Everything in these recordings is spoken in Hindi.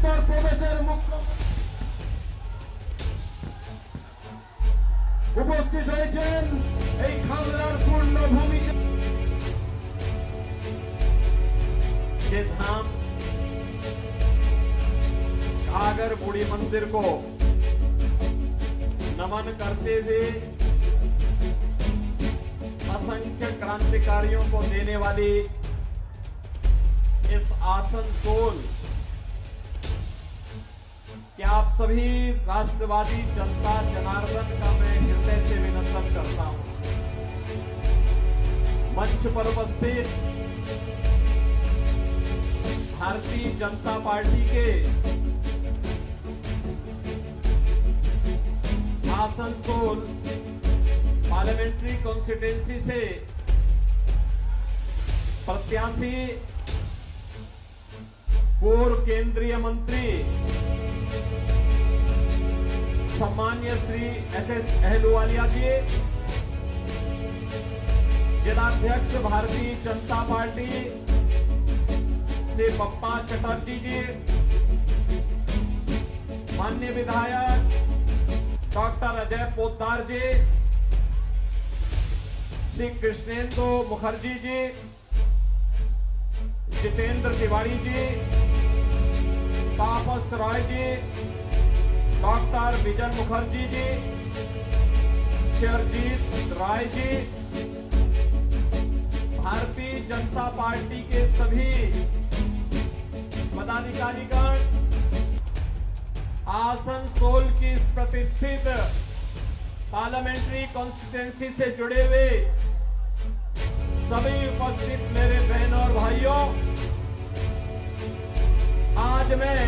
ডক্টর প্রফেসর মুখ্য উপস্থিত হয়েছেন এই খালড়ার পূর্ণভূমি ये धाम घाघर बूढ़ी मंदिर को नमन करते हुए असंख्य क्रांतिकारियों को देने वाली इस आसनसोल कि आप सभी राष्ट्रवादी जनता जनार्दन का मैं हृदय से अभिनंदन करता हूं। मंच पर उपस्थित भारतीय जनता पार्टी के आसनसोल पार्लियामेंट्री कॉन्स्टिट्यूएंसी से प्रत्याशी पूर्व केंद्रीय मंत्री सम्मान्य श्री एस अहलुवालिया जी, जिलाध्यक्ष भारतीय जनता पार्टी श्री पप्पा चटर्जी जी, माननीय विधायक डॉक्टर अजय पोद्दार जी, श्री कृष्णेंदु मुखर्जी जी, जितेंद्र तिवारी जी, तापस राय जी, डॉक्टर विजय मुखर्जी जी, शेरजीत राय जी, भारतीय जनता पार्टी के सभी पदाधिकारीगण, आसनसोल की इस प्रतिष्ठित पार्लियामेंट्री कॉन्स्टिट्यूएंसी से जुड़े हुए सभी उपस्थित मेरे बहनों और भाइयों, आज मैं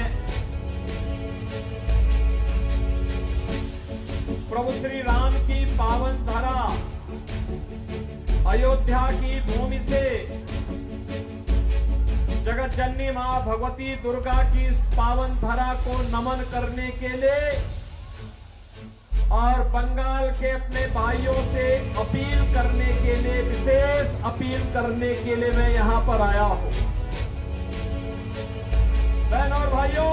प्रभु श्री राम की पावन धरा अयोध्या की भूमि से जगत जननी मां भगवती दुर्गा की इस पावन धरा को नमन करने के लिए और बंगाल के अपने भाइयों से अपील करने के लिए, विशेष अपील करने के लिए मैं यहां पर आया हूं। बहनों और भाइयों,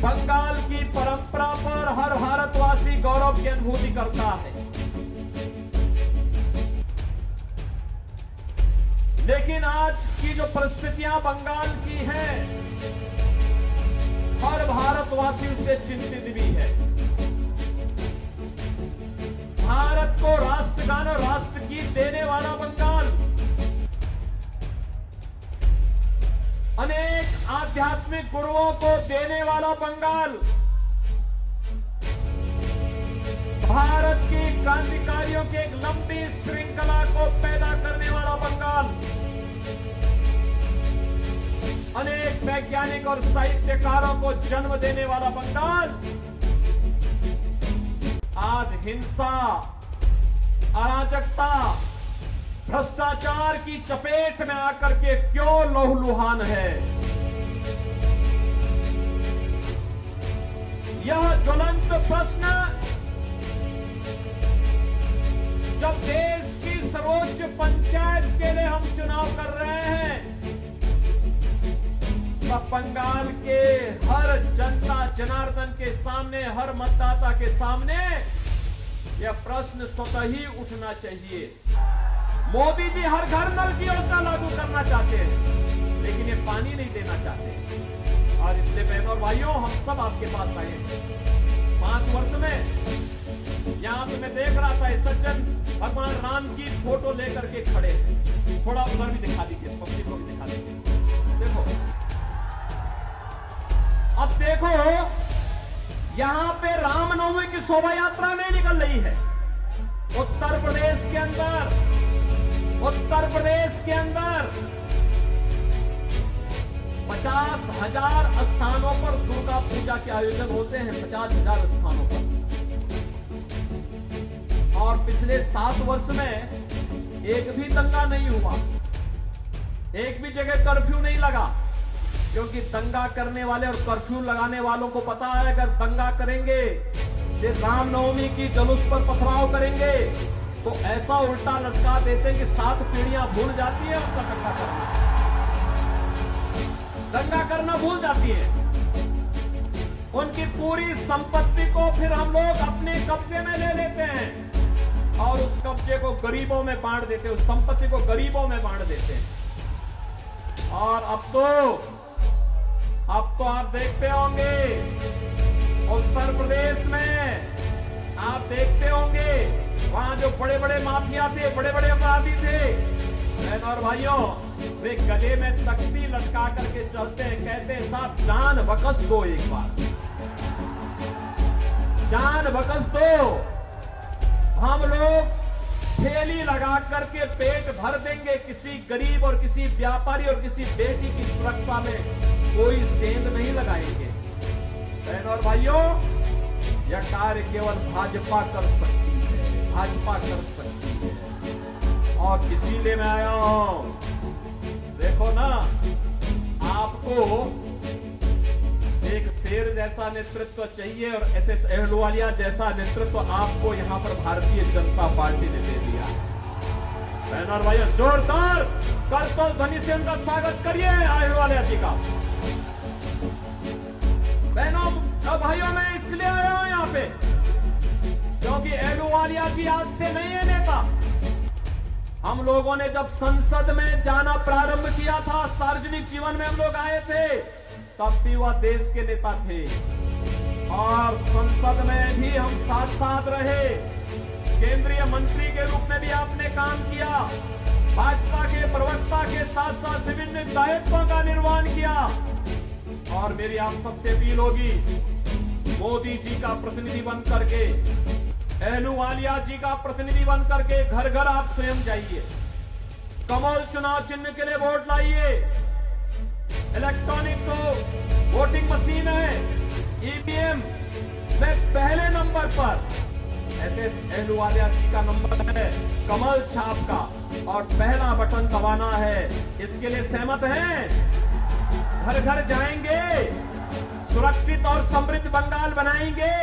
बंगाल की परंपरा पर हर भारतवासी गौरव की अनुभूति करता है, लेकिन आज की जो परिस्थितियां बंगाल की हैं, हर भारतवासी उससे चिंतित भी है। भारत को राष्ट्रगान और राष्ट्रगीत देने वाला बंगाल, अनेक आध्यात्मिक गुरुओं को देने वाला बंगाल, भारत की क्रांतिकारियों की एक लंबी श्रृंखला को पैदा करने वाला बंगाल, अनेक वैज्ञानिक और साहित्यकारों को जन्म देने वाला बंगाल आज हिंसा, अराजकता, भ्रष्टाचार की चपेट में आकर के क्यों लहूलुहान है? यह ज्वलंत प्रश्न जब देश की सर्वोच्च पंचायत के लिए हम चुनाव कर रहे हैं, तब बंगाल के हर जनता जनार्दन के सामने, हर मतदाता के सामने यह प्रश्न स्वतः ही उठना चाहिए। मोदी जी हर घर नल की योजना लागू करना चाहते हैं, लेकिन ये पानी नहीं देना चाहते, और इसलिए बहनों और भाइयों, हम सब आपके पास आए हैं। 5 वर्ष में यहां पे मैं देख रहा था, सज्जन भगवान राम की फोटो लेकर के खड़े हैं। थोड़ा उधर भी दिखा दीजिए, पब्लिक को भी दिखा दीजिए। देखो, अब देखो, यहां पे रामनवमी की शोभा यात्रा नहीं निकल रही है। उत्तर प्रदेश के अंदर 50,000 स्थानों पर दुर्गा पूजा के आयोजन होते हैं, 50,000 स्थानों पर। और पिछले 7 वर्ष में एक भी दंगा नहीं हुआ, एक भी जगह कर्फ्यू नहीं लगा, क्योंकि दंगा करने वाले और कर्फ्यू लगाने वालों को पता है, अगर दंगा करेंगे, श्री रामनवमी की जुलूस पर पथराव करेंगे, तो ऐसा उल्टा लटका देते कि 7 पीढ़ियां भूल जाती है उनका दंगा करना। दंगा करना भूल जाती है। उनकी पूरी संपत्ति को फिर हम लोग अपने कब्जे में ले लेते हैं और उस कब्जे को गरीबों में बांट देते हैं, उस संपत्ति को गरीबों में बांट देते हैं। और अब तो आप देखते होंगे उत्तर प्रदेश में, आप देखते होंगे वहां जो बड़े बड़े माफिया थे, बड़े बड़े अपराधी थे, बहन और भाइयों, वे गले में तख्ती लटका करके चलते हैं, कहते हैं साहब जान बकस दो, एक बार जान बकस दो, हम लोग थैली लगा करके पेट भर देंगे, किसी गरीब और किसी व्यापारी और किसी बेटी की सुरक्षा में कोई सेंध नहीं लगाएंगे। बहन और भाइयों, यह कार्य केवल भाजपा कर सकती है, भाजपा कर सकती है। और इसीलिए मैं आया हूं, देखो ना, आपको एक शेर जैसा नेतृत्व चाहिए और एसएस अहलुवालिया जैसा नेतृत्व आपको यहां पर भारतीय जनता पार्टी ने दे दिया। बहन और भाइयों, जोरदार करतल ध्वनि से उनका स्वागत करिए अहलुवालिया जी का। बहनों और भाइयों, मैं इसलिए आया हूं यहां पे क्योंकि अहलुवालिया जी आज से नहीं है नेता। हम लोगों ने जब संसद में जाना प्रारंभ किया था, सार्वजनिक जीवन में हम लोग आए थे, तब भी वह देश के नेता थे और संसद में भी हम साथ साथ रहे। केंद्रीय मंत्री के रूप में भी आपने काम किया, भाजपा के प्रवक्ता के साथ साथ विभिन्न दायित्वों का निर्वहन किया। और मेरी आप सबसे अपील होगी, मोदी जी का प्रतिनिधि बन करके, अहलुवालिया जी का प्रतिनिधि बन करके घर घर आप स्वयं जाइए, कमल चुनाव चिन्ह के लिए वोट लाइए। इलेक्ट्रॉनिक तो वोटिंग मशीन है, ईवीएम में पहले नंबर पर एसएस अहलुवालिया जी का नंबर है, कमल छाप का, और पहला बटन दबाना है। इसके लिए सहमत हैं? घर घर जाएंगे, सुरक्षित और समृद्ध बंगाल बनाएंगे,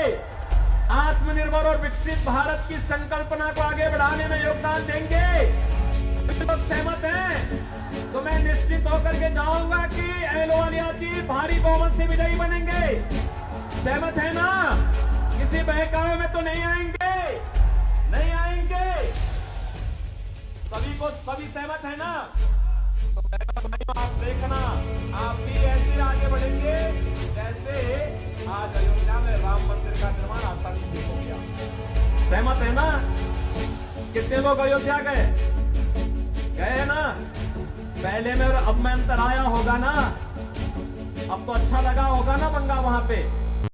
आत्मनिर्भर और विकसित भारत की संकल्पना को आगे बढ़ाने में योगदान देंगे। लोग सहमत हैं तो मैं निश्चित होकर के जाऊंगा कि अहलुवालिया जी भारी बहुमत से विजयी बनेंगे। सहमत है ना? किसी बहकावे में तो नहीं आएंगे, नहीं आएंगे। सभी सहमत है ना? तो आप देखना, आप भी ऐसे आगे बढ़ेंगे जैसे आज अयोध्या में राम मंदिर का निर्माण आसानी से हो गया। सहमत है ना? कितने लोग अयोध्या गए ना? पहले में और अब में अंतर आया होगा ना? अब तो अच्छा लगा होगा ना बंगा वहां पे?